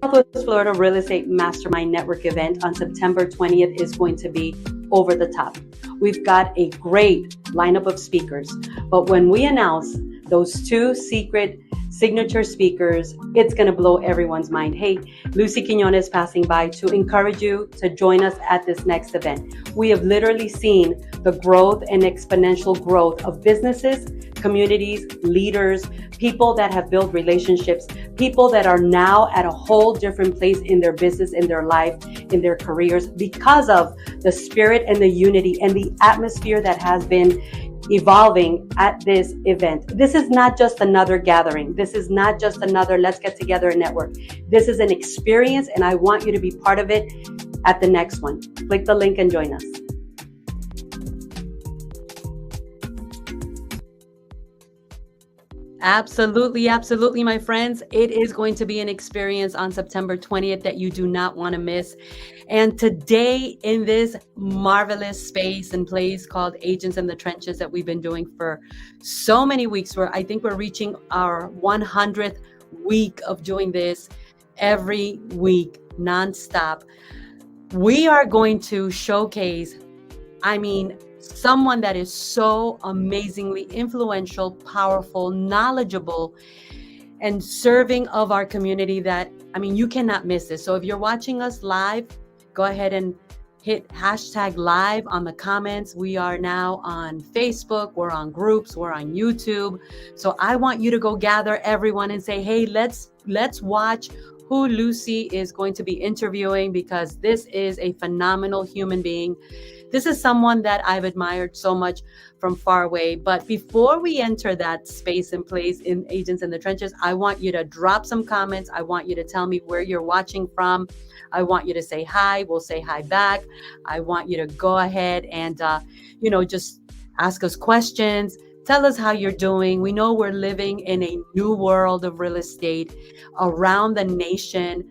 Southwest Florida Real Estate Mastermind Network event on September 20th is going to be over the top. We've got a great lineup of speakers, but when we announce those two secret signature speakers, it's going to blow everyone's mind. Hey, Lucy Quinones passing by to encourage you to join us at this next event. We have literally seen the growth and exponential growth of businesses, communities, leaders, people that have built relationships, people that are now at a whole different place in their business, in their life, in their careers, because of the spirit and the unity and the atmosphere that has been evolving at this event. This is not just another gathering. This is not just another let's get together and network. This is an experience, and I want you to be part of it at the next one. Click the link and join us. Absolutely, absolutely, my friends. It is going to be an experience on September 20th that you do not want to miss. And today, in this marvelous space and place called Agents in the Trenches that we've been doing for so many weeks, where I think we're reaching our 100th week of doing this every week, nonstop, we are going to showcase, someone that is so amazingly influential, powerful, knowledgeable, and serving of our community that, you cannot miss this. So if you're watching us live, go ahead and hit hashtag live on the comments. We are now on Facebook, we're on groups, we're on YouTube. So I want you to go gather everyone and say, hey, let's watch who Lucy is going to be interviewing, because this is a phenomenal human being. This is someone that I've admired so much from far away. But before we enter that space and place in Agents in the Trenches, I want you to drop some comments. I want you to tell me where you're watching from. I want you to say hi. We'll say hi back. I want you to go ahead and, just ask us questions. Tell us how you're doing. We know we're living in a new world of real estate around the nation.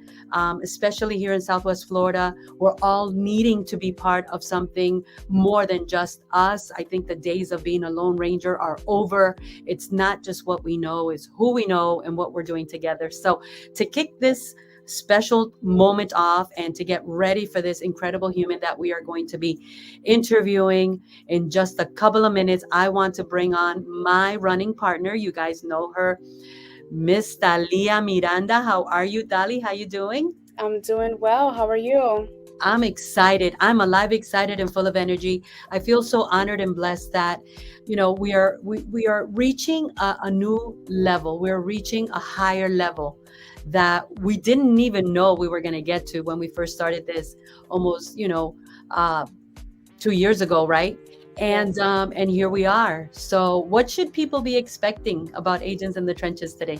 Especially here in Southwest Florida, we're all needing to be part of something more than just us. I think the days of being a lone ranger are over. It's not just what we know, it's who we know and what we're doing together. So to kick this special moment off and to get ready for this incredible human that we are going to be interviewing in just a couple of minutes, I want to bring on my running partner. You guys know her, Miss Dalia Miranda. How are you, Dali? How you doing? I'm doing well. How are you? I'm excited. I'm alive, excited, and full of energy. I feel so honored and blessed that, we are reaching a new level. We're reaching a higher level that we didn't even know we were going to get to when we first started this almost, 2 years ago, right? And here we are. So what should people be expecting about Agents in the Trenches today?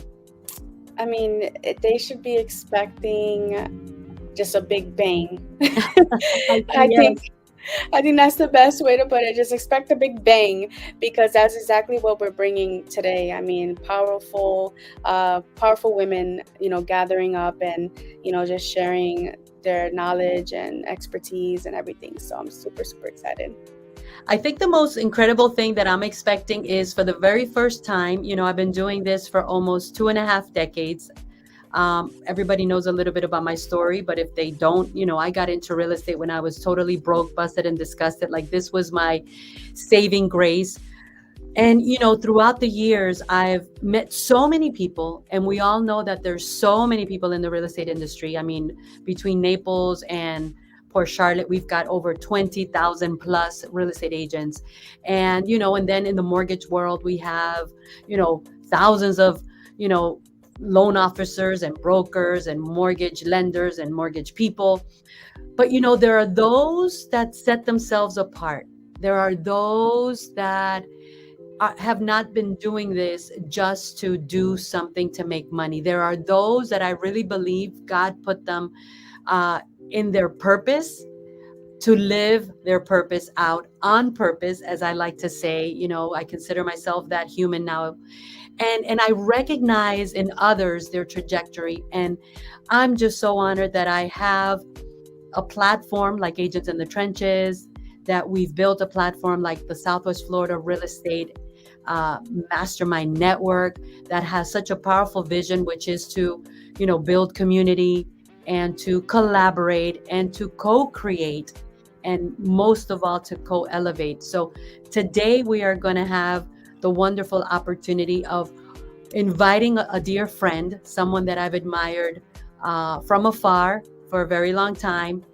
They should be expecting just a big bang. I think that's the best way to put it. Just expect a big bang, because that's exactly what we're bringing today. Powerful women, gathering up and, just sharing their knowledge and expertise and everything. So I'm super, super excited. I think the most incredible thing that I'm expecting is, for the very first time, I've been doing this for almost 2.5 decades. Everybody knows a little bit about my story, but if they don't, I got into real estate when I was totally broke, busted, and disgusted. Like, this was my saving grace. And, throughout the years, I've met so many people, and we all know that there's so many people in the real estate industry. Between Naples and Port Charlotte, we've got over 20,000 plus real estate agents. And, and then in the mortgage world, we have, thousands of, loan officers and brokers and mortgage lenders and mortgage people. But, there are those that set themselves apart. There are those that have not been doing this just to do something to make money. There are those that I really believe God put them in their purpose, to live their purpose out on purpose, as I like to say. I consider myself that human now. And I recognize in others their trajectory. And I'm just so honored that I have a platform like Agents in the Trenches, that we've built a platform like the Southwest Florida Real Estate Mastermind Network, that has such a powerful vision, which is to, build community, and to collaborate and to co-create, and most of all to co-elevate. So today we are going to have the wonderful opportunity of inviting a dear friend, someone that I've admired from afar for a very long time.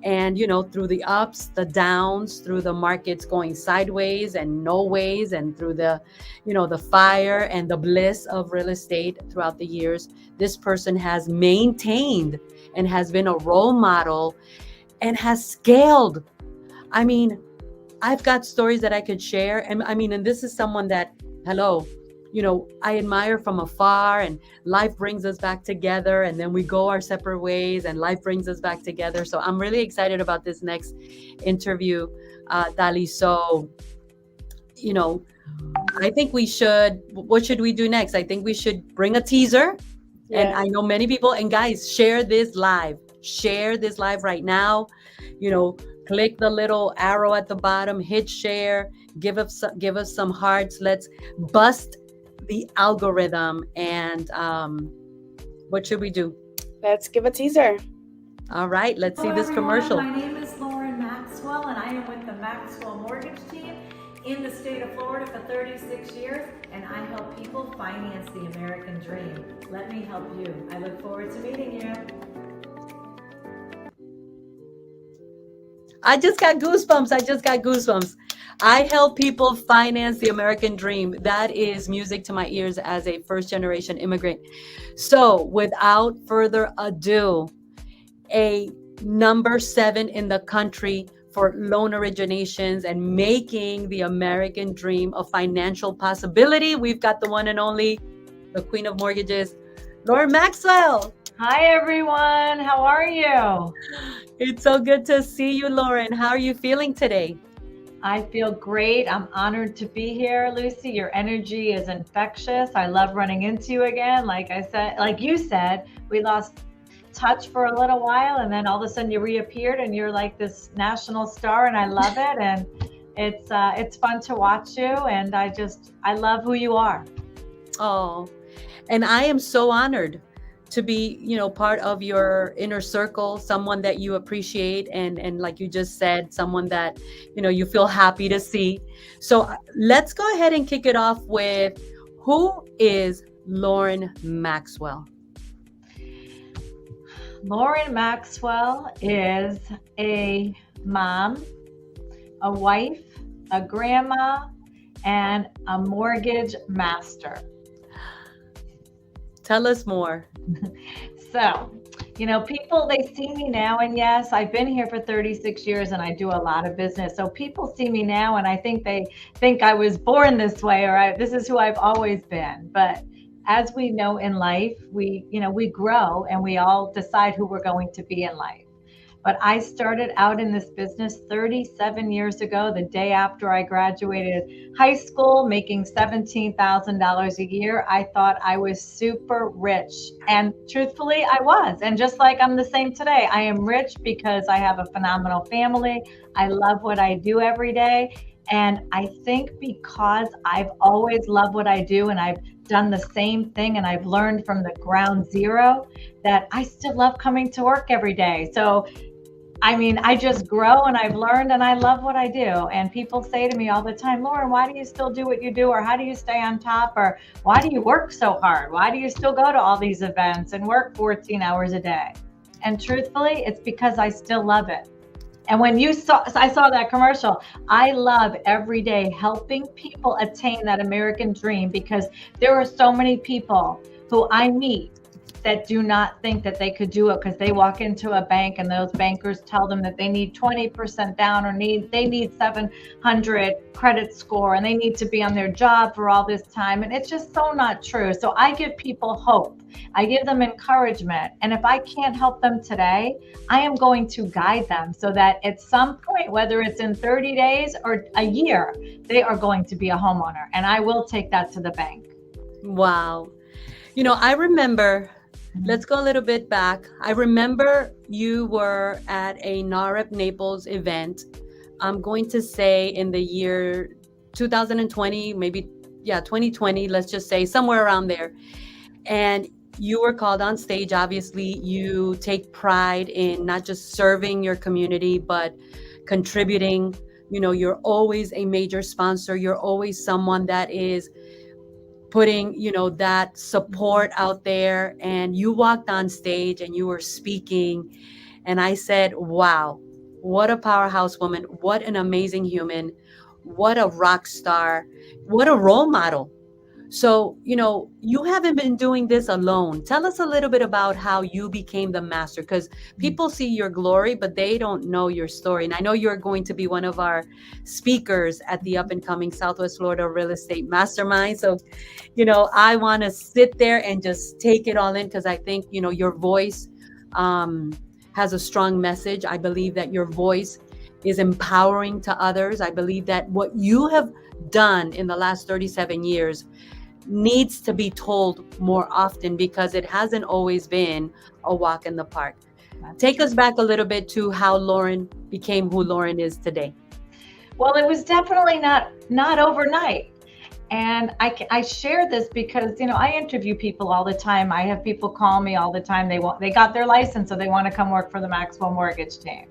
And, through the ups, the downs, through the markets going sideways and no ways, and through the fire and the bliss of real estate throughout the years, this person has maintained and has been a role model and has scaled. I mean, I've got stories that I could share. And this is someone that, hello, I admire from afar, and life brings us back together, and then we go our separate ways and life brings us back together. So I'm really excited about this next interview, Dali. So, I think what should we do next? I think we should bring a teaser. Yeah. And I know many people, and guys, share this live right now. Click the little arrow at the bottom, hit share, give us some hearts. Let's bust the algorithm. And what should we do? Let's give a teaser. All right, let's see this everyone. commercial. My name is Lauren Maxwell, and I am with the Maxwell Mortgage Team in the state of Florida for 36 years, and I help people finance the American dream. Let me help you. I look forward to meeting you. I just got goosebumps. I help people finance the American dream. That is music to my ears as a first-generation immigrant. So without further ado, a number 7 in the country for loan originations and making the American dream a financial possibility. We've got the one and only, the Queen of Mortgages, Lauren Maxwell. Hi, everyone. How are you? It's so good to see you, Lauren. How are you feeling today? I feel great. I'm honored to be here, Lucy. Your energy is infectious. I love running into you again. Like you said, we lost touch for a little while, and then all of a sudden you reappeared, and you're like this national star, and I love it. And it's fun to watch you, and I love who you are. Oh, and I am so honored to be, part of your inner circle, someone that you appreciate, and like you just said, someone that, you feel happy to see. So let's go ahead and kick it off with, who is Lauren Maxwell? Lauren Maxwell is a mom, a wife, a grandma, and a mortgage master. Tell us more. So, people, they see me now, and yes, I've been here for 36 years and I do a lot of business. So people see me now and I think they think I was born this way, or this is who I've always been. But as we know in life, we grow and we all decide who we're going to be in life. But I started out in this business 37 years ago, the day after I graduated high school, making $17,000 a year. I thought I was super rich. And truthfully, I was. And just like I'm the same today, I am rich because I have a phenomenal family. I love what I do every day. And I think because I've always loved what I do, and I've done the same thing, and I've learned from the ground zero, that I still love coming to work every day. So I just grow, and I've learned, and I love what I do. And people say to me all the time, Lauren, why do you still do what you do? Or how do you stay on top? Or why do you work so hard? Why do you still go to all these events and work 14 hours a day? And truthfully, it's because I still love it. And when I saw that commercial, I love every day helping people attain that American dream, because there are so many people who I meet that do not think that they could do it, because they walk into a bank and those bankers tell them that they need 20% down, or they need 700 credit score, and they need to be on their job for all this time. And it's just so not true. So I give people hope. I give them encouragement. And if I can't help them today, I am going to guide them so that at some point, whether it's in 30 days or a year, they are going to be a homeowner. And I will take that to the bank. Wow. I remember, let's go a little bit back. I remember you were at a NAREP Naples event. I'm going to say in the year 2020, maybe, 2020, let's just say somewhere around there. And you were called on stage. Obviously, you take pride in not just serving your community, but contributing. You know, you're always a major sponsor. You're always someone that is putting, you know, that support out there. And you walked on stage and you were speaking. And I said, wow, what a powerhouse woman. What an amazing human. What a rock star. What a role model. So, you know, you haven't been doing this alone. Tell us a little bit about how you became the master, because people see your glory, but they don't know your story. And I know you're going to be one of our speakers at the up and coming Southwest Florida Real Estate Mastermind. So, you know, I want to sit there and just take it all in, because I think, you know, your voice has a strong message. I believe that your voice is empowering to others. I believe that what you have done in the last 37 years needs to be told more often, because it hasn't always been a walk in the park. Take us back a little bit to how Lauren became who Lauren is today. Well, it was definitely not overnight. And I share this because, you know, I interview people all the time. I have people call me all the time. They got their license, so they want to come work for the Maxwell Mortgage team.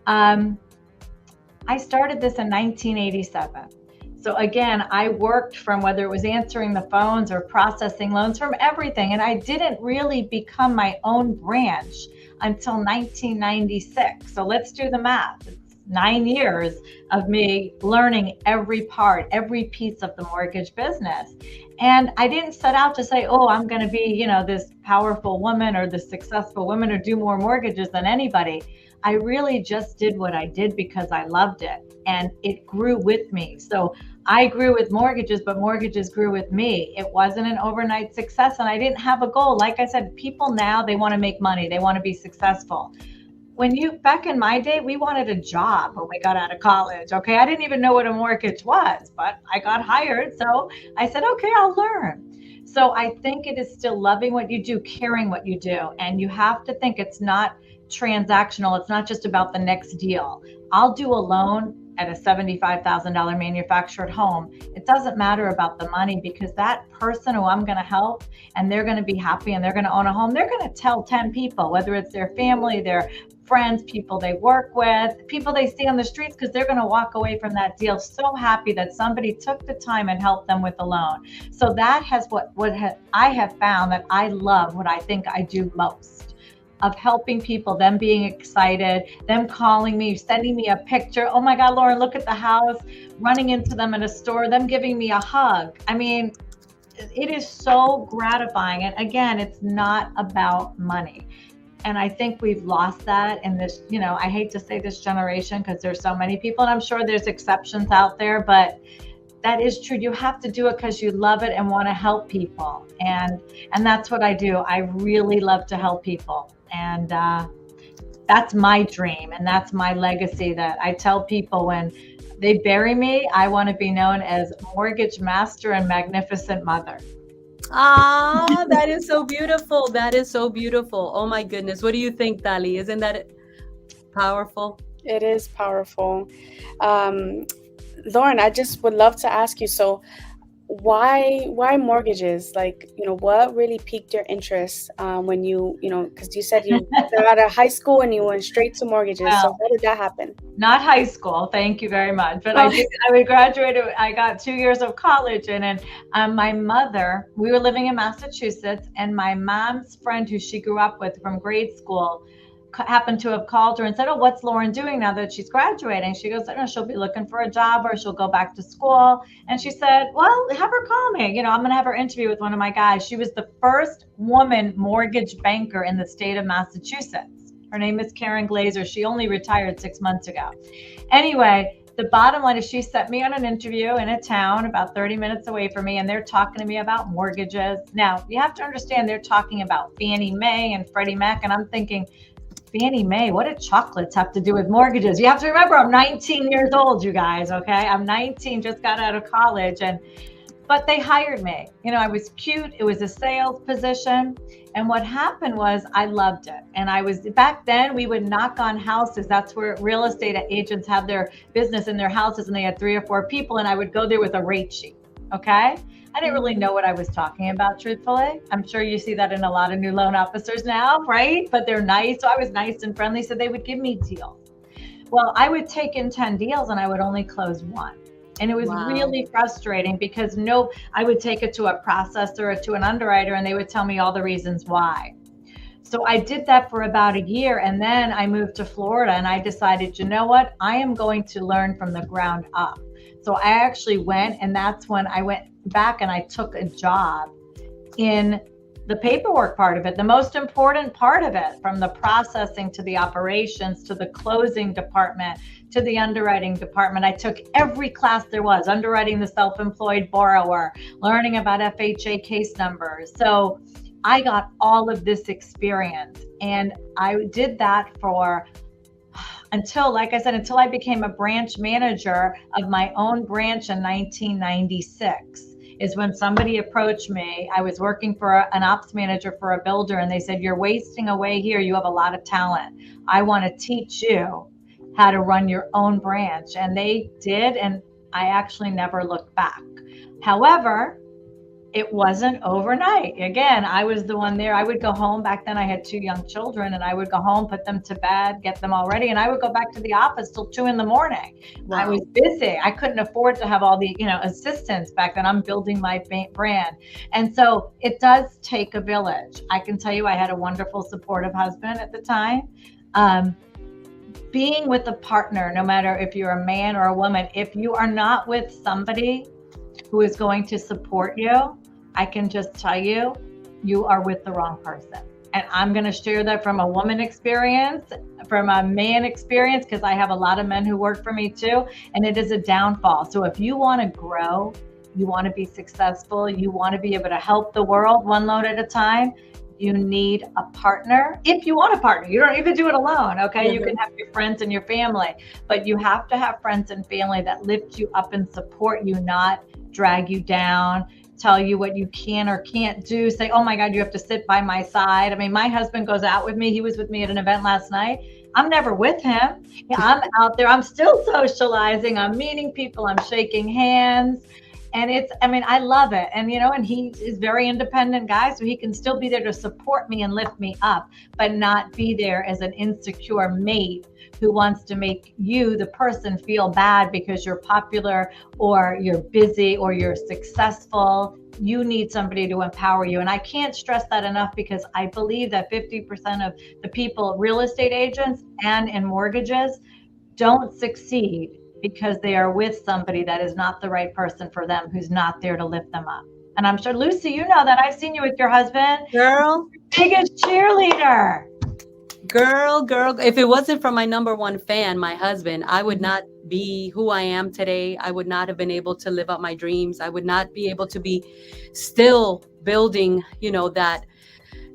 I started this in 1987. So again, I worked from, whether it was answering the phones or processing loans, from everything. And I didn't really become my own branch until 1996. So let's do the math. It's 9 years of me learning every part, every piece of the mortgage business. And I didn't set out to say, oh, I'm going to be, you know, this powerful woman or this successful woman or do more mortgages than anybody. I really just did what I did because I loved it, and it grew with me. So I grew with mortgages, but mortgages grew with me. It wasn't an overnight success, and I didn't have a goal. Like I said, people now, they want to make money. They want to be successful. Back in my day, we wanted a job when we got out of college. Okay. I didn't even know what a mortgage was, but I got hired. So I said, okay, I'll learn. So I think it is still loving what you do, caring what you do. And you have to think it's not transactional. It's not just about the next deal. I'll do a loan at a $75,000 manufactured home. It doesn't matter about the money, because that person who I'm going to help, and they're going to be happy and they're going to own a home, they're going to tell 10 people, whether it's their family, their friends, people they work with, people they see on the streets, because they're going to walk away from that deal so happy that somebody took the time and helped them with a loan. So that has I have found that I love what I think I do most, of helping people, them being excited, them calling me, sending me a picture. Oh my God, Lauren, look at the house, running into them in a store, them giving me a hug. I mean, it is so gratifying. And again, it's not about money. And I think we've lost that in this, you know, I hate to say this generation, because there's so many people, and I'm sure there's exceptions out there, but that is true. You have to do it because you love it and want to help people. And that's what I do. I really love to help people. And that's my dream, and that's my legacy, that I tell people when they bury me, I want to be known as Mortgage Master and Magnificent Mother. Ah, that is so beautiful. That is so beautiful. Oh my goodness. What do you think, Dali? Isn't that powerful? It is powerful. Lauren, I just would love to ask you, so why mortgages? Like, you know, what really piqued your interest when you know, because you said you got out of high school and you went straight to mortgages. Well, so how did that happen? Not high school, thank you very much. But I graduated, I got 2 years of college in it. My mother, we were living in Massachusetts, and my mom's friend, who she grew up with from grade school, happened to have called her and said, oh, what's Lauren doing now that she's graduating? She goes, I don't know, she'll be looking for a job, or she'll go back to school. And she said, well, have her call me. You know, I'm going to have her interview with one of my guys. She was the first woman mortgage banker in the state of Massachusetts. Her name is Karen Glazer. She only retired 6 months ago. Anyway, the bottom line is she sent me on an interview in a town about 30 minutes away from me, and they're talking to me about mortgages. Now, you have to understand, they're talking about Fannie Mae and Freddie Mac, and I'm thinking, Fannie Mae, what do chocolates have to do with mortgages? You have to remember, I'm 19 years old, you guys, okay? I'm 19, just got out of college, but they hired me. You know, I was cute. It was a sales position. And what happened was I loved it. And back then we would knock on houses. That's where real estate agents have their business in their houses, and they had 3 or 4 people, and I would go there with a rate sheet, okay? I didn't really know what I was talking about, truthfully. I'm sure you see that in a lot of new loan officers now, right? But they're nice. So I was nice and friendly. So they would give me deals. Well, I would take in 10 deals and I would only close one. And it was Wow. really frustrating because I would take it to a processor or to an underwriter and they would tell me all the reasons why. So I did that for about a year. And then I moved to Florida and I decided, you know what? I am going to learn from the ground up. So I actually went, and that's when I went back and I took a job in the paperwork part of it, the most important part of it, from the processing to the operations to the closing department to the underwriting department. I took every class there was, underwriting the self-employed borrower, learning about FHA case numbers. So I got all of this experience, and I did that for until, like I said, until I became a branch manager of my own branch in 1996. Is when somebody approached me. I was working for an ops manager for a builder, and they said, "You're wasting away here. You have a lot of talent. I want to teach you how to run your own branch." And they did, and I actually never looked back. However, it wasn't overnight. Again, I was the one there. I would go home. Back then I had 2 young children, and I would go home, put them to bed, get them all ready, and I would go back to the office till 2 a.m. Wow. I was busy. I couldn't afford to have all the, assistants back then. I'm building my brand. And so it does take a village. I can tell you I had a wonderful, supportive husband at the time. Being with a partner, no matter if you're a man or a woman, if you are not with somebody who is going to support you, I can just tell you, you are with the wrong person. And I'm going to share that from a woman experience, from a man experience, because I have a lot of men who work for me too, and it is a downfall. So if you want to grow, you want to be successful, you want to be able to help the world one loan at a time, you need a partner. If you want a partner, you don't even do it alone, okay? You can have your friends and your family, but you have to have friends and family that lift you up and support you, not drag you down, tell you what you can or can't do, say, "Oh my God, you have to sit by my side." I mean, my husband goes out with me. He was with me at an event last night. I'm never with him. I'm out there. I'm still socializing. I'm meeting people. I'm shaking hands. And I love it. And, and he is very independent guy, so he can still be there to support me and lift me up, but not be there as an insecure mate who wants to make you, the person, feel bad because you're popular or you're busy or you're successful. You need somebody to empower you. And I can't stress that enough, because I believe that 50% of the people, real estate agents and in mortgages, don't succeed because they are with somebody that is not the right person for them, who's not there to lift them up. And I'm sure, Lucy, you know that. I've seen you with your husband. Girl. Biggest cheerleader. Girl. If it wasn't for my number one fan, my husband, I would not be who I am today. I would not have been able to live out my dreams. I would not be able to be still building, that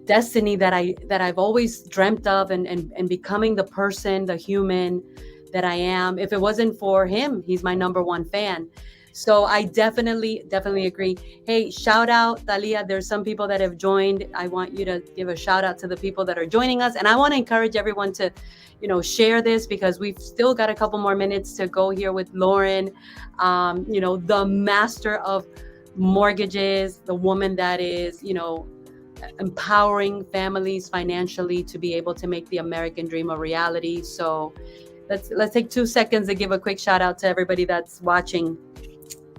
destiny that I've always dreamt of, and becoming the person, the human that I am. If it wasn't for him, he's my number one fan. So I definitely agree. Hey, shout out, Thalia. There's some people that have joined. I want you to give a shout out to the people that are joining us. And I want to encourage everyone to, share this, because we've still got a couple more minutes to go here with Lauren, the master of mortgages, the woman that is, empowering families financially to be able to make the American dream a reality. So let's take 2 seconds to give a quick shout out to everybody that's watching.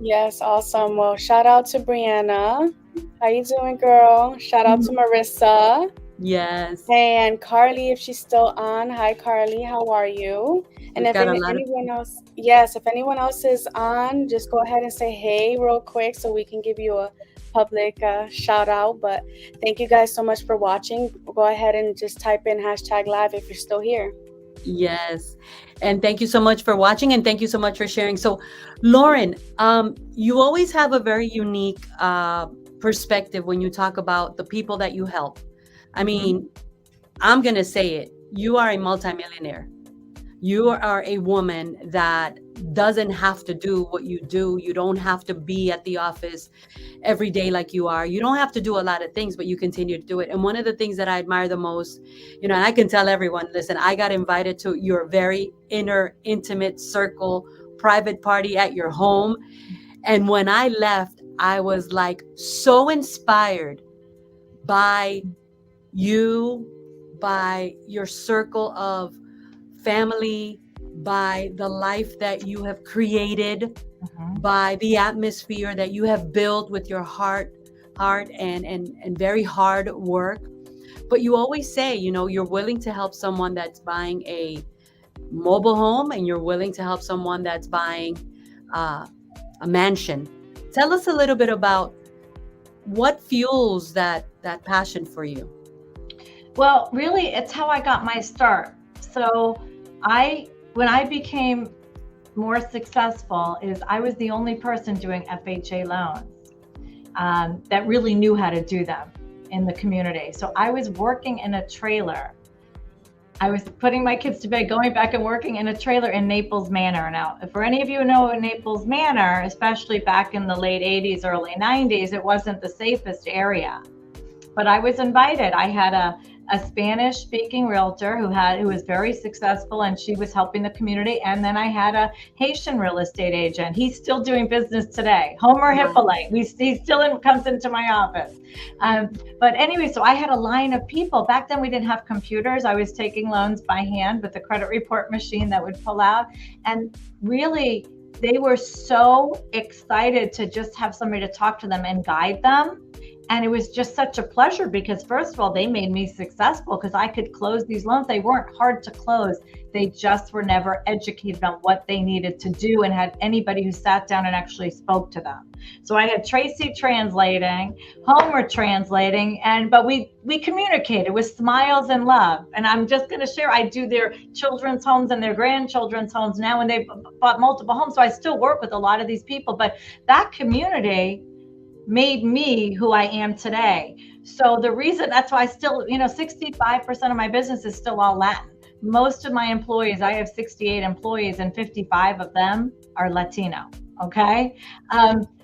Yes, awesome. Well, shout out to Brianna. How you doing, girl? Shout out to Marissa. Yes. And Carly, if she's still on. Hi, Carly. How are you? And if anyone else is on, just go ahead and say hey real quick so we can give you a public shout out. But thank you guys so much for watching. Go ahead and just type in #live if you're still here. Yes. And thank you so much for watching, and thank you so much for sharing. So, Lauren, you always have a very unique perspective when you talk about the people that you help. I mean, I'm going to say it. You are a multimillionaire. You are a woman that doesn't have to do what you do. You don't have to be at the office every day like you are. You don't have to do a lot of things, but you continue to do it. And one of the things that I admire the most, and I can tell everyone, listen, I got invited to your very intimate circle, private party at your home. And when I left, I was like so inspired by you, by your circle of family, by the life that you have created, by the atmosphere that you have built with your heart and very hard work. But you always say, you know, you're willing to help someone that's buying a mobile home, and you're willing to help someone that's buying a mansion. Tell us a little bit about what fuels that passion for you. Well, really, it's how I got my start. So when I became more successful, is I was the only person doing FHA loans that really knew how to do them in the community. So I was working in a trailer. I was putting my kids to bed, going back and working in a trailer in Naples Manor. Now, for any of you who know Naples Manor, especially back in the late 80s, early 90s, it wasn't the safest area. But I was invited. I had a Spanish-speaking realtor who was very successful, and she was helping the community. And then I had a Haitian real estate agent. He's still doing business today. Homer Hippolyte. He still comes into my office. But anyway, so I had a line of people. Back then we didn't have computers. I was taking loans by hand with the credit report machine that would pull out. And really, they were so excited to just have somebody to talk to them and guide them. And it was just such a pleasure because, first of all, they made me successful because I could close these loans. They weren't hard to close. They just were never educated on what they needed to do and had anybody who sat down and actually spoke to them. So I had Tracy translating, Homer translating, but we communicated with smiles and love. And I'm just going to share, I do their children's homes and their grandchildren's homes now, and they've bought multiple homes. So I still work with a lot of these people, but that community made me who I am today. So the reason, that's why I still, 65% of my business is still all Latin. Most of my employees, I have 68 employees and 55 of them are Latino. Okay.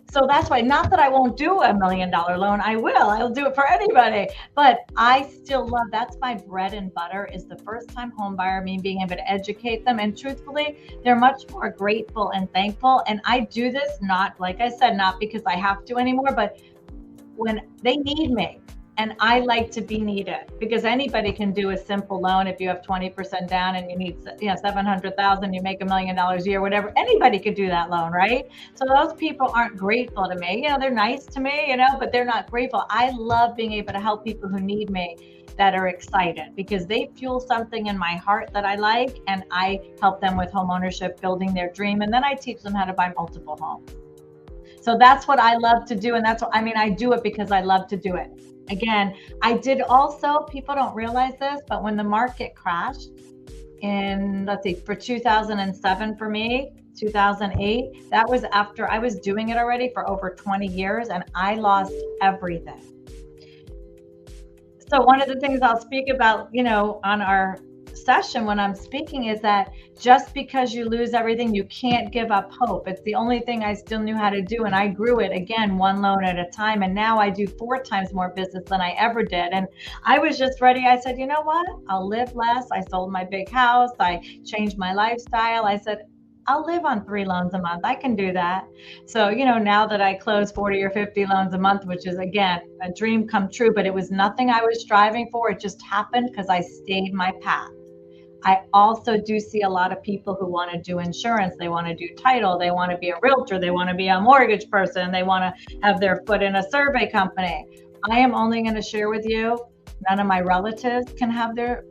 So that's why, not that I won't do $1 million loan, I'll do it for anybody, but I still love, that's my bread and butter, is the first time home buyer, me being able to educate them. And truthfully, they're much more grateful and thankful. And I do this, not, like I said, not because I have to anymore, but when they need me. And I like to be needed, because anybody can do a simple loan. If you have 20% down and you need, $700,000, you make $1 million a year, whatever, anybody could do that loan, right? So those people aren't grateful to me. They're nice to me, but they're not grateful. I love being able to help people who need me, that are excited, because they fuel something in my heart that I like, and I help them with home ownership, building their dream, and then I teach them how to buy multiple homes. So that's what I love to do, and I do it because I love to do it. Again, I did also, people don't realize this, but when the market crashed for 2007 for me, 2008, that was after I was doing it already for over 20 years, and I lost everything. So one of the things I'll speak about, on our session when I'm speaking, is that just because you lose everything, you can't give up hope. It's the only thing I still knew how to do. And I grew it, again, one loan at a time. And now I do 4 times more business than I ever did. And I was just ready. I said, you know what? I'll live less. I sold my big house. I changed my lifestyle. I said, I'll live on 3 loans a month. I can do that. So, now that I close 40 or 50 loans a month, which is, again, a dream come true, but it was nothing I was striving for. It just happened because I stayed my path. I also do see a lot of people who want to do insurance. They want to do title. They want to be a realtor. They want to be a mortgage person. They want to have their foot in a survey company. I am only going to share with you, none of my relatives can have their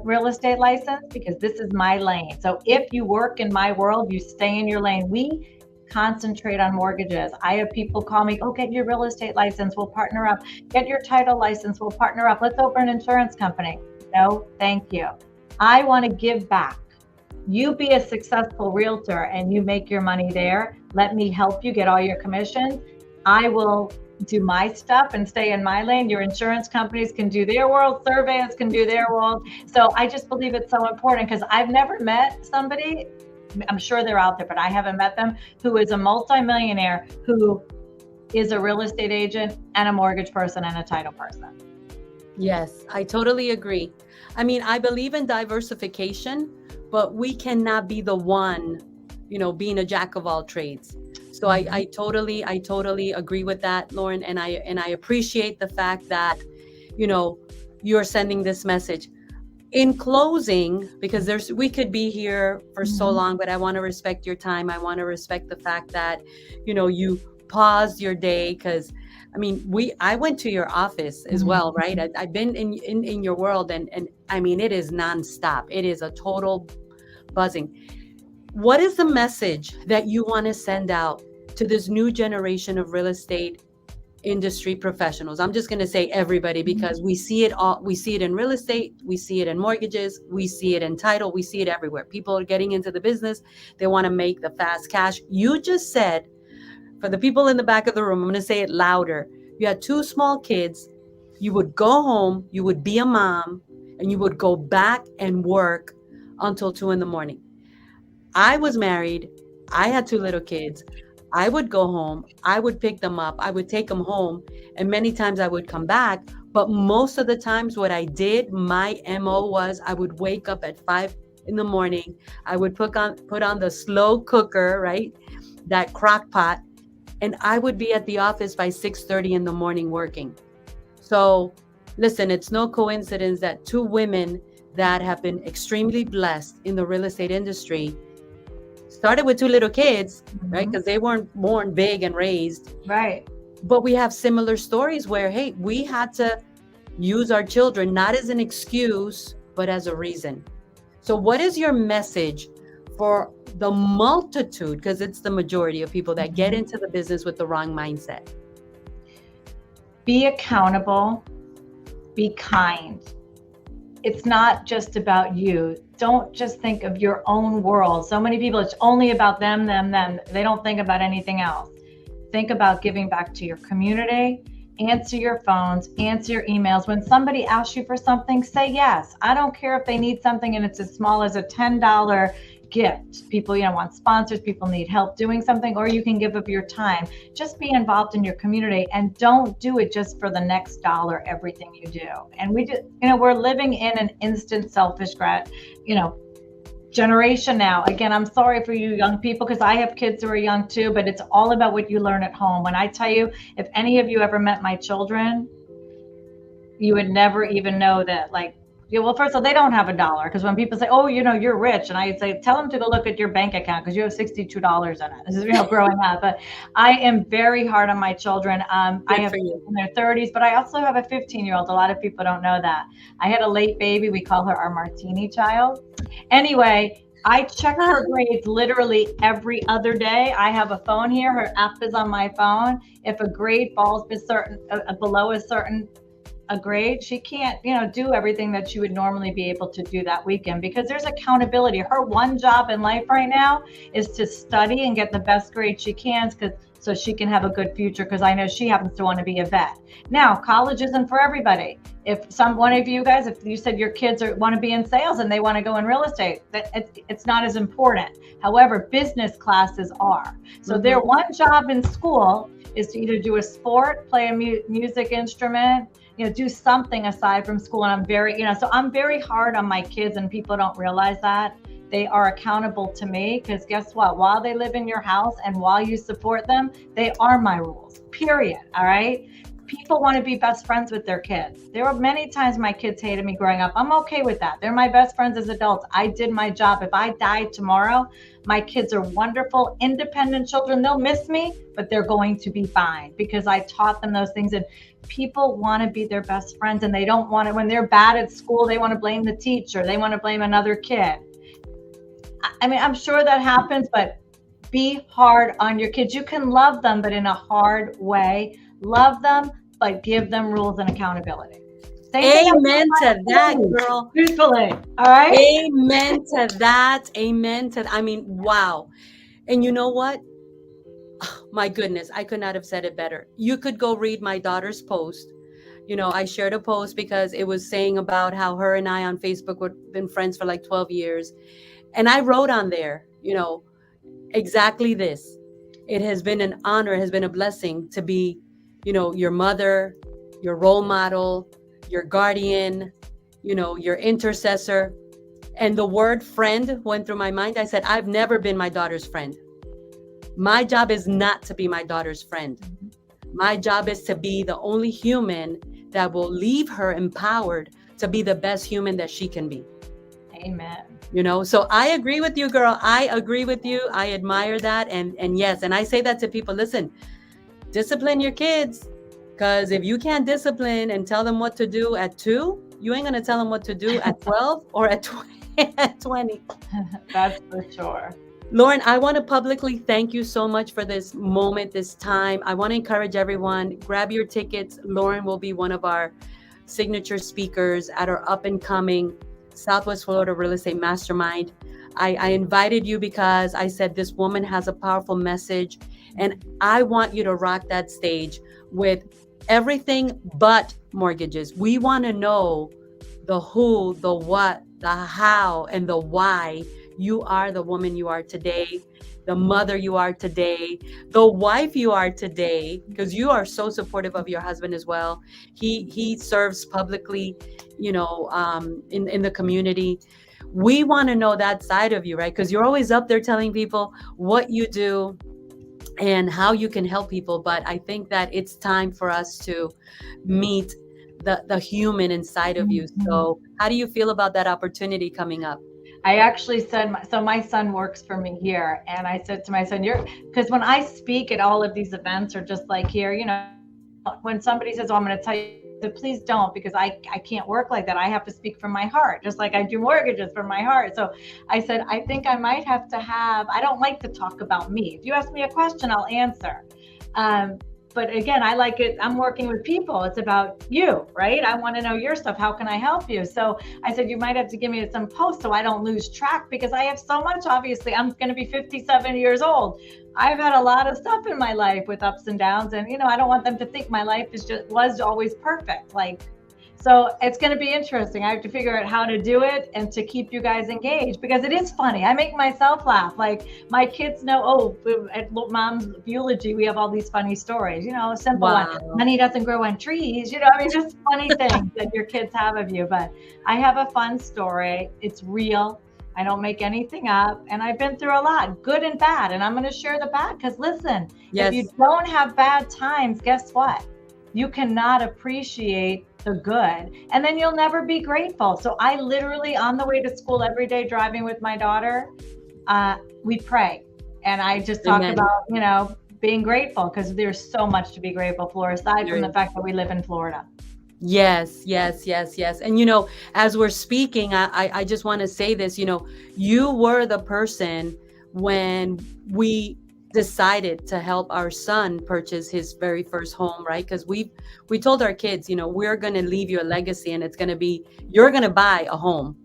real estate license, because this is my lane. So if you work in my world, you stay in your lane. We concentrate on mortgages. I have people call me, get your real estate license, we'll partner up. Get your title license, we'll partner up. Let's open an insurance company. No, thank you. I want to give back. You be a successful realtor and you make your money there. Let me help you get all your commissions. I will do my stuff and stay in my lane. Your insurance companies can do their world, surveyors can do their world. So I just believe it's so important, because I've never met somebody, I'm sure they're out there, but I haven't met them, who is a multimillionaire who is a real estate agent and a mortgage person and a title person. Yes, I totally agree. I believe in diversification, but we cannot be the one, being a jack of all trades. So I totally agree with that, Lauren, and I appreciate the fact that, you know, you're sending this message. In closing, because we could be here for so long, but I want to respect your time. I want to respect the fact that, you know, you paused your day, because I mean, I went to your office as well, right? I've been in your world, and I mean, it is nonstop. It is a total buzzing. What is the message that you want to send out to this new generation of real estate industry professionals? I'm just going to say everybody, because we see it all. We see it in real estate, we see it in mortgages, we see it in title, we see it everywhere. People are getting into the business. They want to make the fast cash. You just said, for the people in the back of the room, I'm going to say it louder. You had 2 small kids. You would go home, you would be a mom, and you would go back and work until 2 a.m. I was married. I had 2 little kids. I would go home, I would pick them up, I would take them home, and many times I would come back. But most of the times what I did, my MO was, I would wake up at 5 a.m. I would put on the slow cooker, right? That crock pot, and I would be at the office by 6:30 in the morning working. So listen, it's no coincidence that 2 women that have been extremely blessed in the real estate industry started with 2 little kids, right? Because they weren't born big and raised. Right. But we have similar stories where, hey, we had to use our children not as an excuse, but as a reason. So what is your message for the multitude, because it's the majority of people that get into the business with the wrong mindset? Be accountable, be kind. It's not just about you. Don't just think of your own world. So many people, it's only about them. They don't think about anything else. Think about giving back to your community. Answer your phones, answer your emails. When somebody asks you for something, say yes. I don't care if they need something and it's as small as a $10 gift. People, want sponsors, people need help doing something, or you can give up your time. Just be involved in your community, and don't do it just for the next dollar, everything you do. And we just, we're living in an instant selfish generation now. Again, I'm sorry for you young people, because I have kids who are young too, but it's all about what you learn at home. When I tell you, if any of you ever met my children, you would never even know that, well, first of all, they don't have $1, because when people say, oh, you're rich, and I say, tell them to go look at your bank account, because you have $62 in it. This is growing up. But I am very hard on my children. I have kids in their 30s, but I also have a 15-year-old. A lot of people don't know that. I had a late baby. We call her our martini child. Anyway, I check her grades literally every other day. I have a phone here. Her app is on my phone. If a grade falls below a certain grade, she can't, do everything that she would normally be able to do that weekend, because there's accountability. Her one job in life right now is to study and get the best grade she can, so she can have a good future, because I know she happens to want to be a vet. Now, college isn't for everybody. If one of you guys, if you said your kids want to be in sales and they want to go in real estate, it's not as important. However, business classes are. So their one job in school is to either do a sport, play a music instrument, do something aside from school. And I'm very hard on my kids, and people don't realize that. They are accountable to me, because guess what? While they live in your house and while you support them, they are my rules, period. All right. People want to be best friends with their kids. There were many times my kids hated me growing up. I'm okay with that. They're my best friends as adults. I did my job. If I died tomorrow, my kids are wonderful, independent children. They'll miss me, but they're going to be fine, because I taught them those things. And people want to be their best friends, and they don't want to, when they're bad at school, they want to blame the teacher. They want to blame another kid. I mean, I'm sure that happens, but be hard on your kids. You can love them, but in a hard way. Love them, but give them rules and accountability. Amen to that, girl. Truthfully. All right. Amen to that. Amen to that. I mean, wow. And you know what? Oh, my goodness, I could not have said it better. You could go read my daughter's post. I shared a post because it was saying about how her and I on Facebook had been friends for like 12 years. And I wrote on there, exactly this. It has been an honor, it has been a blessing to be, your mother, your role model, your guardian, your My job is not to be my daughter's friend. My job is to be the only human that will leave her empowered to be the best human that she can be. Amen. You know, so I agree with you, girl. I agree with you. I admire that. And yes, and I say that to people, listen, discipline your kids. Because if you can't discipline and tell them what to do at 2, you ain't going to tell them what to do at 12 or at 20. That's for sure. Lauren, I want to publicly thank you so much for this moment, this time. I want to encourage everyone, grab your tickets. Lauren will be one of our signature speakers at our up and coming Southwest Florida Real Estate Mastermind. I invited you because I said this woman has a powerful message, and I want you to rock that stage with everything but mortgages. We want to know the who, the what, the how, and the why you are the woman you are today, the mother you are today, the wife you are today, because you are so supportive of your husband as well. He serves publicly, you know, in the community. We want to know that side of you, right? Because you're always up there telling people what you do and how you can help people. But I think that it's time for us to meet the human inside of you. So how do you feel about that opportunity coming up? I actually said, so my son works for me here. And I said to my son, because when I speak at all of these events or just like here, you know, when somebody says, oh, I'm going to tell you, please don't, because I can't work like that. I have to speak from my heart, just like I do mortgages from my heart. So I said, I think I might have to I don't like to talk about me. If you ask me a question, I'll answer. But again, I like it. I'm working with people. It's about you, right? I want to know your stuff. How can I help you? So I said, you might have to give me some posts so I don't lose track, because I have so much. Obviously, I'm going to be 57 years old. I've had a lot of stuff in my life with ups and downs. And, you know, I don't want them to think my life was always perfect. So it's going to be interesting. I have to figure out how to do it and to keep you guys engaged, because it is funny. I make myself laugh. Like my kids know, oh, at mom's eulogy, we have all these funny stories, you know, simple one. Money doesn't grow on trees, you know, I mean, just funny things that your kids have of you. But I have a fun story. It's real. I don't make anything up. And I've been through a lot, good and bad. And I'm going to share the bad, because listen, if you don't have bad times, guess what? You cannot appreciate the good, and then you'll never be grateful. So I literally, on the way to school every day, driving with my daughter, we pray. And I just talk about, you know, being grateful, because there's so much to be grateful for, aside from the fact that we live in Florida. Yes. And, you know, as we're speaking, I just want to say this, you know, you were the person when we decided to help our son purchase his very first home, right? Because we told our kids, you know, we're going to leave you a legacy, and it's going to be, you're going to buy a home.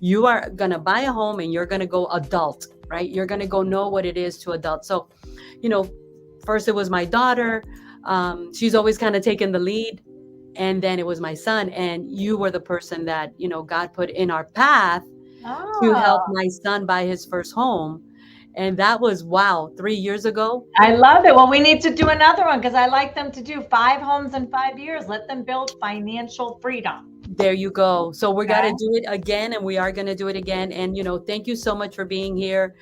You are going to buy a home, and you're going to go adult, right? You're going to go know what it is to adult. So, you know, first it was my daughter. She's always kind of taken the lead. And then it was my son, and you were the person that, you know, God put in our path to help my son buy his first home. And that was, 3 years ago. I love it. Well, we need to do another one, because I like them to do 5 homes in 5 years. Let them build financial freedom. There you go. So we're going to do it again, and we are going to do it again. And, you know, thank you so much for being here.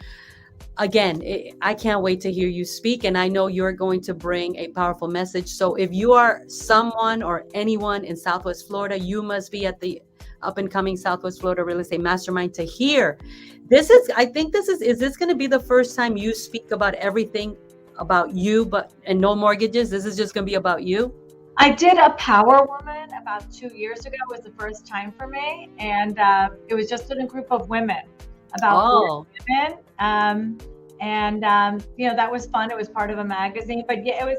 Again, I can't wait to hear you speak, and I know you're going to bring a powerful message. So if you are someone or anyone in Southwest Florida, you must be at the up and coming Southwest Florida Real Estate Mastermind to hear. Is this going to be the first time you speak about everything about you, and no mortgages? This is just going to be about you? I did a Power Woman about 2 years ago. It was the first time for me. And it was just in a group of women, about 4 women. You know, that was fun. It was part of a magazine, but yeah,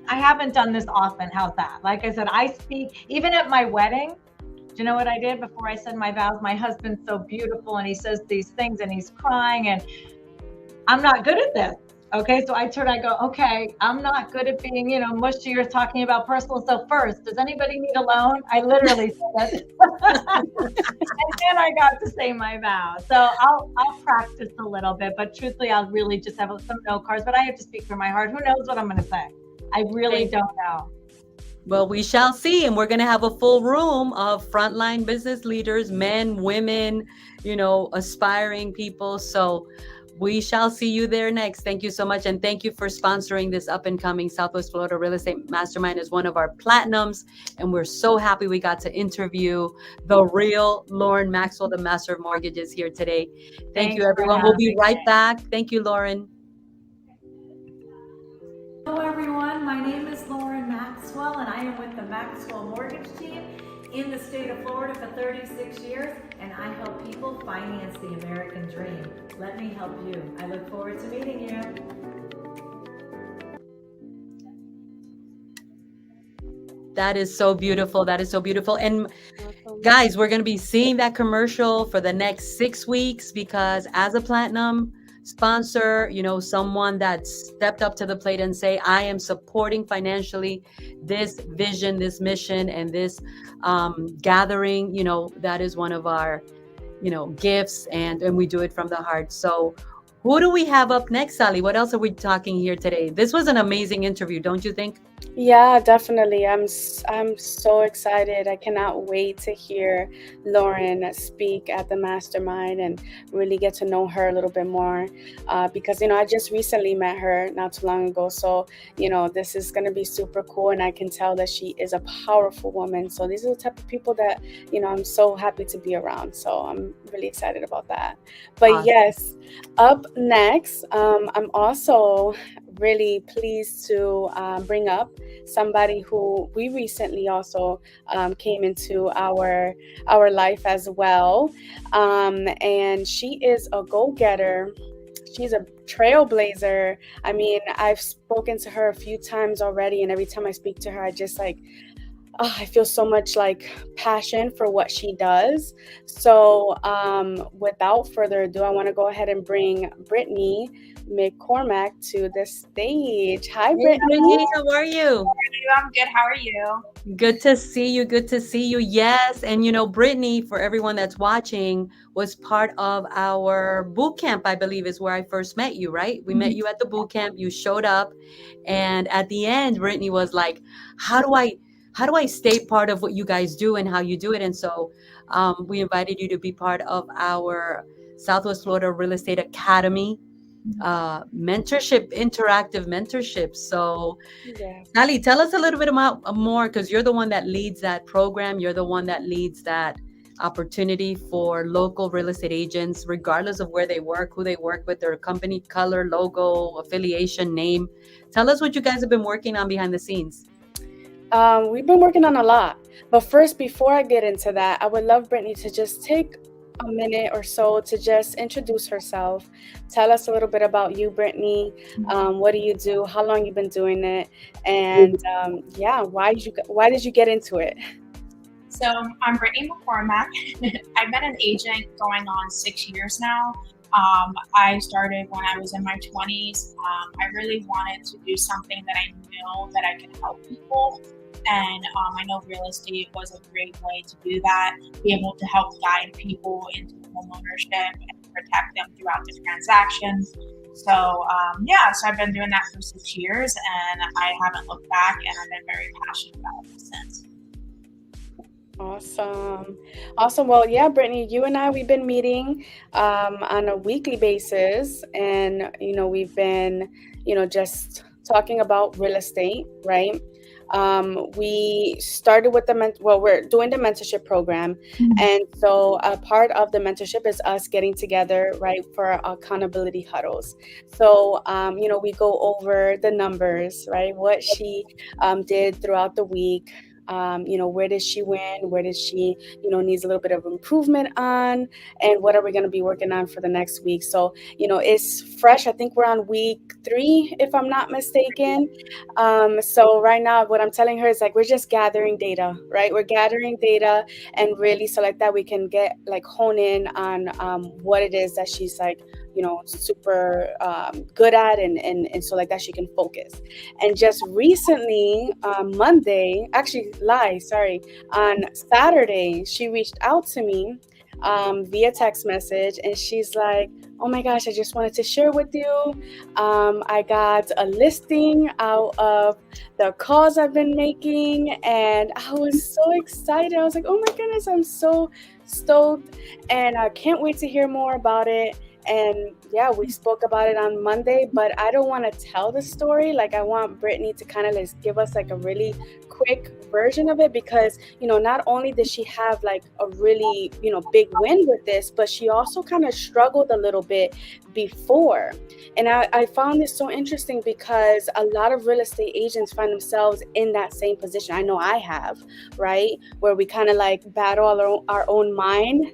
I haven't done this often. How's that? Like I said, I speak, even at my wedding. Do you know what I did before I said my vows? My husband's so beautiful, and he says these things, and he's crying, and I'm not good at this. Okay, so I go, okay, I'm not good at being, you know, mushy or talking about personal stuff first. Does anybody need a loan? I literally said it. And then I got to say my vows. So I'll practice a little bit, but truthfully, I'll really just have some note cards, but I have to speak from my heart. Who knows what I'm going to say? I really don't know. Well, we shall see. And we're going to have a full room of frontline business leaders, men, women, you know, aspiring people. So We shall see you there next. Thank you so much. And thank you for sponsoring this up and coming Southwest Florida Real Estate Mastermind as one of our platinums. And we're so happy we got to interview the real Lauren Maxwell, the master of mortgages, here today. Thank you, everyone. We'll be right back. Thank you, Lauren. Hello, everyone. My name is Lauren Maxwell, and I am with the Maxwell Mortgage Team in the state of Florida for 36 years, and I help people finance the American dream. Let me help you. I look forward to meeting you. That is so beautiful. That is so beautiful. And guys, we're going to be seeing that commercial for the next 6 weeks, because as a platinum sponsor, you know, someone that stepped up to the plate and say, I am supporting financially this vision, this mission, and this gathering, you know, that is one of our, you know, gifts, and we do it from the heart. So who do we have up next, Sally? What else are we talking here today? This was an amazing interview, don't you think? Yeah, definitely. I'm so excited. I cannot wait to hear Lauren speak at the mastermind and really get to know her a little bit more, because, you know, I just recently met her not too long ago. So, you know, this is going to be super cool, and I can tell that she is a powerful woman. So these are the type of people that, you know, I'm so happy to be around. So I'm really excited about that. But Awesome. yes, up next, I'm also really pleased to bring up somebody who we recently also came into our life as well, and she is a go-getter. She's a trailblazer. I mean, I've spoken to her a few times already, and every time I speak to her, I just like, I feel so much like passion for what she does. So without further ado, I want to go ahead and bring Brittany McCormack to the stage. Hi, Hey, Brittany. Brittany, how are you? I'm good. How are you? Good to see you. Good to see you. Yes. And, you know, Brittany, for everyone that's watching, was part of our boot camp, I believe is where I first met you, right? We met you at the boot camp. You showed up. And at the end, Brittany was like, how do I stay part of what you guys do and how you do it? And so we invited you to be part of our Southwest Florida Real Estate Academy mentorship, interactive mentorship. So Yes. Sally, tell us a little bit about more, because you're the one that leads that program. You're the one that leads that opportunity for local real estate agents, regardless of where they work, who they work with, their company color, logo, affiliation, name. Tell us what you guys have been working on behind the scenes. We've been working on a lot. But first, before I get into that, I would love Brittany to just take a minute or so to just introduce herself. Tell us a little bit about you, Brittany. What do you do? How long you've been doing it? And yeah, why did you get into it? So I'm Brittany McCormack. I've been an agent going on 6 years now. I started when I was in my 20s. I really wanted to do something that I knew that I could help people. And I know real estate was a great way to do that, be able to help guide people into homeownership and protect them throughout the transactions. So so I've been doing that for 6 years, and I haven't looked back, and I've been very passionate about it since. Awesome. Well, yeah, Brittany, you and I, we've been meeting on a weekly basis, and, you know, we've been, you know, just talking about real estate, right? We started with we're doing the mentorship program. And so a part of the mentorship is us getting together, right, for our accountability huddles. So, you know, we go over the numbers, right, what she did throughout the week. You know, where did she win? Where did she, you know, needs a little bit of improvement on? And what are we going to be working on for the next week? So, you know, it's fresh. I think we're on week 3, if I'm not mistaken. So right now, what I'm telling her is like, we're just gathering data, right? We're gathering data, and really so like that we can get like hone in on what it is that she's like, you know, super good at, and so like that she can focus. And just recently, on Saturday, she reached out to me via text message, and she's like, oh my gosh, I just wanted to share with you. I got a listing out of the calls I've been making, and I was so excited. I was like, oh my goodness, I'm so stoked, and I can't wait to hear more about it. And yeah, we spoke about it on Monday, but I don't want to tell the story. Like, I want Brittany to kind of just give us like a really quick version of it, because, not only did she have like a really, big win with this, but she also kind of struggled a little bit before. And I found this so interesting because a lot of real estate agents find themselves in that same position. I know I have, right? Where we kind of like battle our own mind.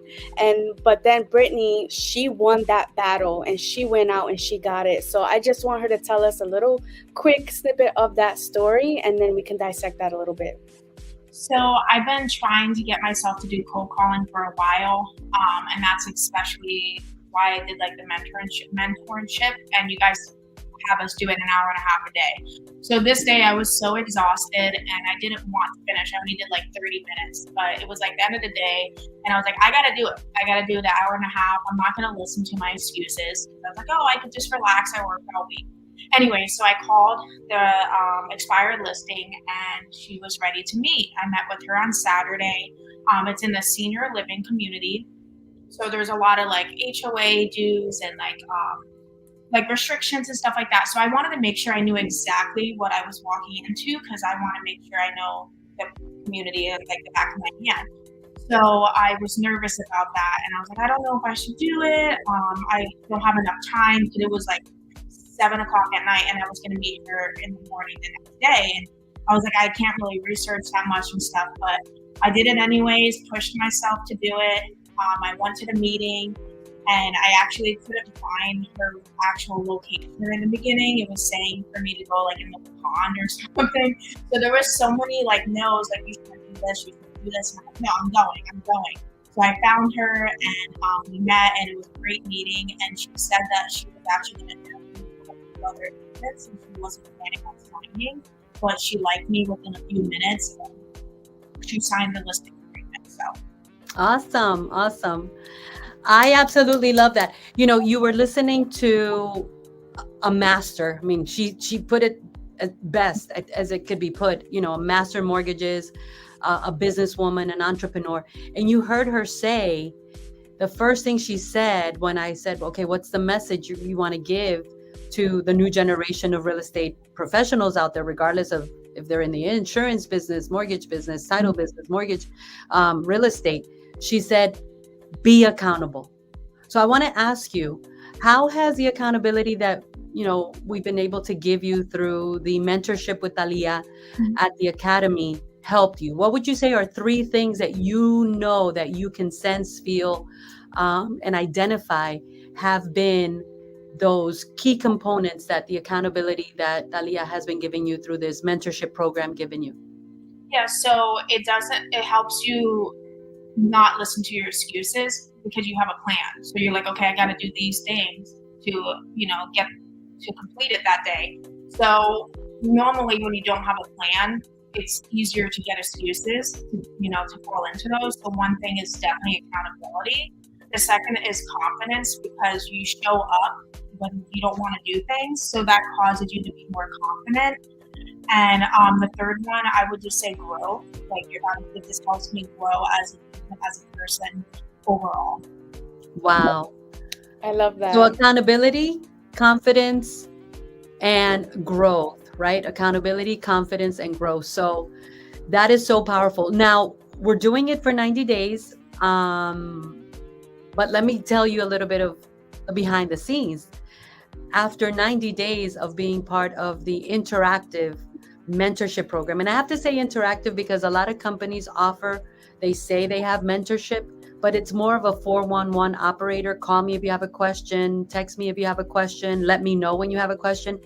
But then Brittany, she won that battle and she went out and she got it. So I just want her to tell us a little quick snippet of that story, and then we can dissect that a little bit. So I've been trying to get myself to do cold calling for a while, and that's especially why I did like the mentorship, and you guys have us do it an hour and a half a day. So this day I was so exhausted and I didn't want to finish. I only did like 30 minutes, but it was like the end of the day and I was like, I gotta do it. I gotta do the hour and a half. I'm not gonna listen to my excuses. I was like, oh, I could just relax. I worked all week. Anyway, so I called the expired listing and she was ready to meet. I met with her on Saturday. It's in the senior living community. So there's a lot of like HOA dues and like restrictions and stuff like that. So I wanted to make sure I knew exactly what I was walking into, because I want to make sure I know the community like the back of my hand. So I was nervous about that, and I was like, I don't know if I should do it. I don't have enough time, and it was like 7 o'clock at night, and I was going to meet her in the morning the next day. And I was like, I can't really research that much and stuff, but I did it anyways. Pushed myself to do it. I went to the meeting. And I actually couldn't find her actual location in the beginning. It was saying for me to go like in the pond or something. So there was so many like no's, like you should do this, you should do this. And I'm like, no, I'm going. So I found her and we met, and it was a great meeting. And she said that she was actually going to interview with other agents, and she wasn't planning on signing, but she liked me within a few minutes. And she signed the listing agreement. So Awesome. I absolutely love that. You were listening to a master. I mean, she put it as best as it could be put, a master in mortgages, a businesswoman, an entrepreneur. And you heard her say, the first thing she said when I said, okay, what's the message you want to give to the new generation of real estate professionals out there, regardless of if they're in the insurance business, mortgage business, title business, mortgage, real estate. She said, be accountable. So I want to ask you, how has the accountability that we've been able to give you through the mentorship with Talia at the academy helped you? What would you say are 3 things that that you can sense, feel, and identify have been those key components that the accountability that Talia has been giving you through this mentorship program given you? yeah, so it helps you not listen to your excuses, because you have a plan. So you're like, okay, I got to do these things to, get to complete it that day. So normally when you don't have a plan, it's easier to get excuses, to fall into those. The one thing is definitely accountability. The second is confidence, because you show up when you don't want to do things. So that causes you to be more confident. And the third one, I would just say growth. Like it just helps me grow as a person overall. Wow. I love that. So accountability, confidence, and growth, right? Accountability, confidence, and growth. So that is so powerful. Now, we're doing it for 90 days. But let me tell you a little bit of behind the scenes. After 90 days of being part of the interactive mentorship program, and I have to say interactive because a lot of companies they say they have mentorship, but it's more of a 411 operator. Call me if you have a question, text me if you have a question, let me know when you have a question.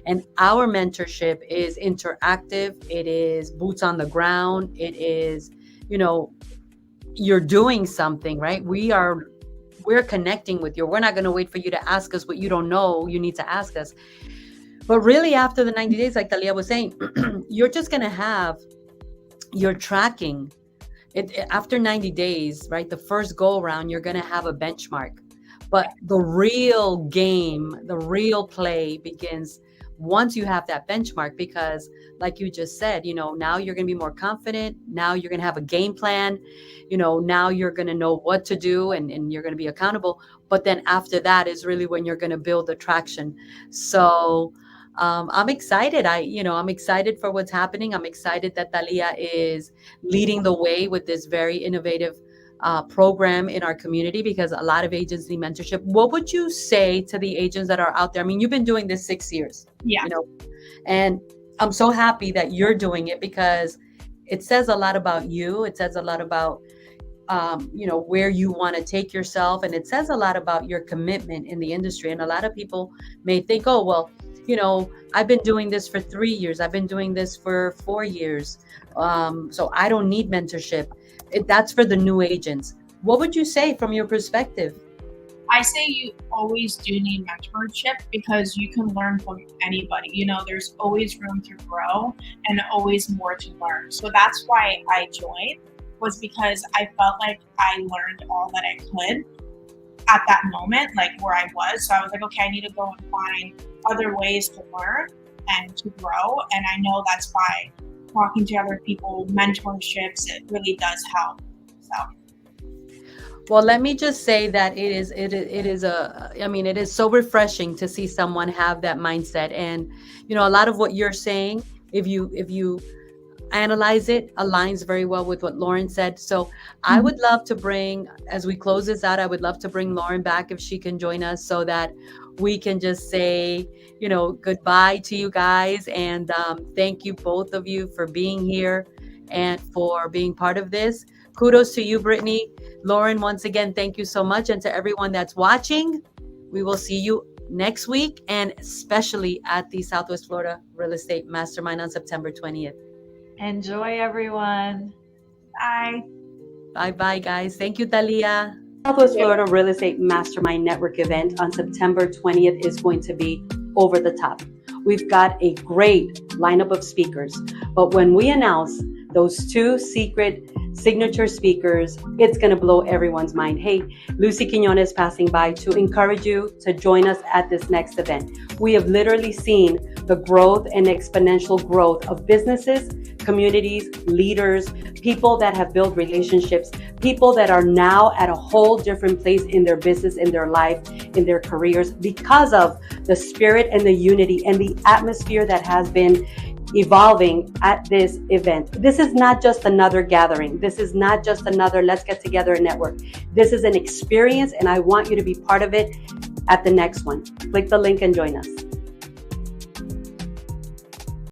And our mentorship is interactive. It is boots on the ground. It is, you're doing something, right? We're connecting with you. We're not going to wait for you to ask us what you don't know. You need to ask us. But really, after the 90 days, like Talia was saying, you're just going to have your tracking. After 90 days, right? The first go around, you're going to have a benchmark. But the real game, the real play begins once you have that benchmark, because like you just said, now you're going to be more confident. Now you're going to have a game plan. Now you're going to know what to do, and you're going to be accountable. But then after that is really when you're going to build the traction. So I'm excited. I'm excited for what's happening. I'm excited that Thalia is leading the way with this very innovative program in our community, because a lot of agents need mentorship. What would you say to the agents that are out there? I mean, you've been doing this 6 years, Yeah. And I'm so happy that you're doing it, because it says a lot about you. It says a lot about, where you want to take yourself. And it says a lot about your commitment in the industry. And a lot of people may think, oh, well, I've been doing this for 3 years. I've been doing this for 4 years. So I don't need mentorship. That's for the new agents. What would you say from your perspective? I say you always do need mentorship, because you can learn from anybody. There's always room to grow and always more to learn. So that's why I joined, was because I felt like I learned all that I could at that moment, like where I was. So I was like, okay, I need to go and find other ways to learn and to grow. And I know that's why talking to other people, mentorships, it really does help. So. Well, let me just say that it is so refreshing to see someone have that mindset. And, a lot of what you're saying, if you analyze it, aligns very well with what Lauren said. So I would love to bring, as we close this out, I would love to bring Lauren back if she can join us, so that we can just say, goodbye to you guys. And thank you, both of you, for being here and for being part of this. Kudos to you, Brittany. Lauren, once again, thank you so much. And to everyone that's watching, we will see you next week, and especially at the Southwest Florida Real Estate Mastermind on September 20th. Enjoy, everyone. Bye. Bye, guys. Thank you, Thalia. Southwest Florida Real Estate Mastermind Network event on September 20th is going to be over the top. We've got a great lineup of speakers, but when we announce those 2 secret signature speakers, it's going to blow everyone's mind. Hey, Lucy Quinones passing by to encourage you to join us at this next event. We have literally seen the growth and exponential growth of businesses, communities, leaders, people that have built relationships, people that are now at a whole different place in their business, in their life, in their careers, because of the spirit and the unity and the atmosphere that has been evolving at this event. This is not just another gathering. This is not just another let's get together and network. This is an experience, and I want you to be part of it at the next one. Click the link and join us.